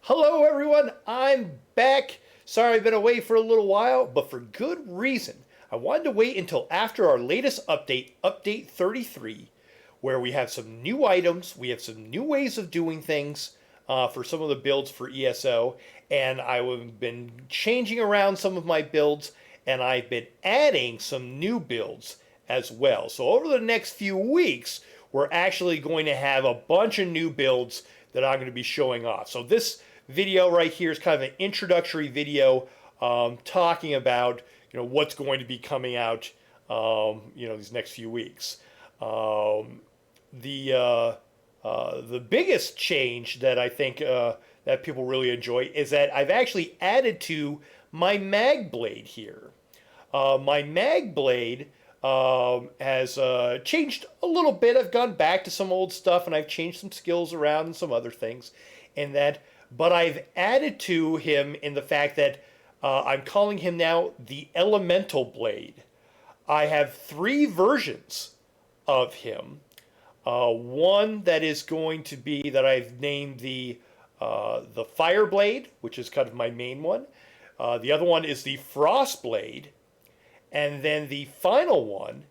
Hello everyone, I'm back. Sorry I've been away for a little while, but for good reason. I wanted to wait until after our latest update, Update 33, where we have some new items, we have some new ways of doing things for some of the builds for ESO, and I've been changing around some of my builds, and I've been adding some new builds as well. So over the next few weeks, we're actually going to have a bunch of new builds that I'm going to be showing off. So this video right here is kind of an introductory video talking about what's going to be coming out these next few weeks. The biggest change that I think that people really enjoy is that I've actually added to my mag blade here. My mag blade has changed a little bit. I've gone back to some old stuff and I've changed some skills around and some other things in that. But I've added to him in the fact that I'm calling him now the Elemental Blade. I have 3 versions of him. One that is going to be that I've named the Fire Blade, which is kind of my main one. The other one is the Frost Blade. And then the final one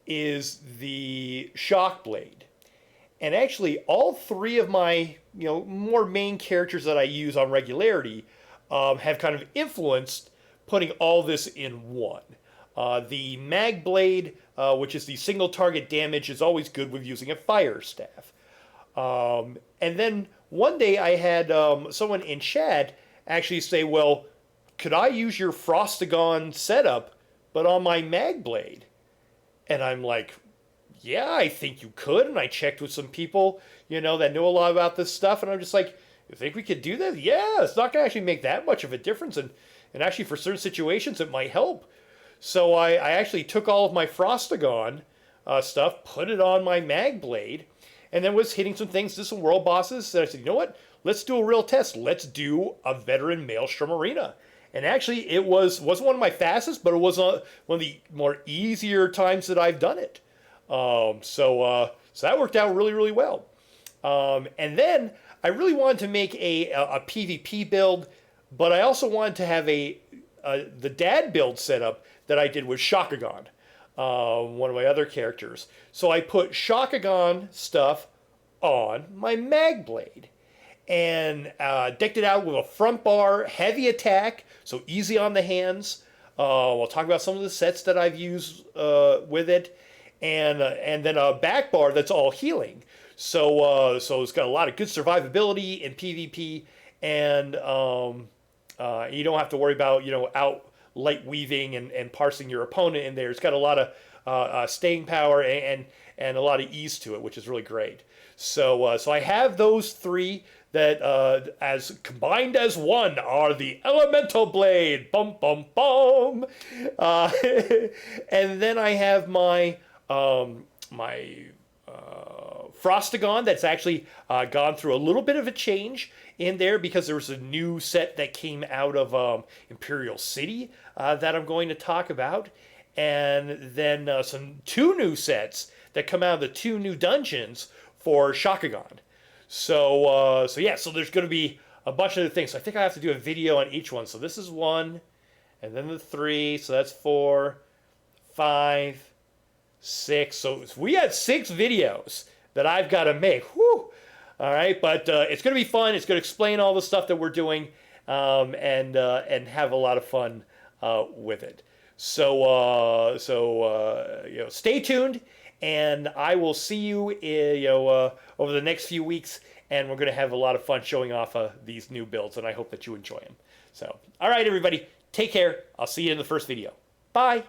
is the Shock Blade. And actually, all 3 of my more main characters that I use on regularity have kind of influenced putting all this in one. The Mag Blade, which is the single target damage, is always good with using a fire staff. And then one day I had someone in chat actually say, well, could I use your Frostagon setup but on my Mag Blade? And I'm like, yeah, I think you could. And I checked with some people, that know a lot about this stuff. And I'm just like, you think we could do that? Yeah, it's not going to actually make that much of a difference. And actually, for certain situations, it might help. So I actually took all of my Frostagon stuff, put it on my Mag Blade, and then was hitting some things to some world bosses. And I said, you know what? Let's do a real test. Let's do a veteran Maelstrom Arena. And actually, it wasn't one of my fastest, but it was one of the more easier times that I've done it. So that worked out really, really well. And then I really wanted to make a PvP build, but I also wanted to have the dad build setup that I did with Shakagon, one of my other characters. So I put Shakagon stuff on my Mag Blade and decked it out with a front bar, heavy attack, so easy on the hands. We'll talk about some of the sets that I've used with it, and then a back bar that's all healing. So it's got a lot of good survivability in PvP, and you don't have to worry about out light weaving and parsing your opponent in there. It's got a lot of staying power and a lot of ease to it, which is really great. So I have those 3 that as combined as one are the Elemental Blade. Bum bum bum. And then I have my Frostagon that's actually gone through a little bit of a change in there because there was a new set that came out of Imperial City that I'm going to talk about. And then 2 new sets that come out of the 2 new dungeons for Shakagon. So there's going to be a bunch of other things. So I think I have to do a video on each one. So this is 1, and then the 3. So that's 4, 5, 6. So we had 6 videos that I've got to make. Whew. All right, but it's going to be fun. It's going to explain all the stuff that we're doing, and have a lot of fun with it. So stay tuned. And I will see you, over the next few weeks, and we're going to have a lot of fun showing off these new builds, and I hope that you enjoy them. So, all right, everybody, take care. I'll see you in the first video. Bye.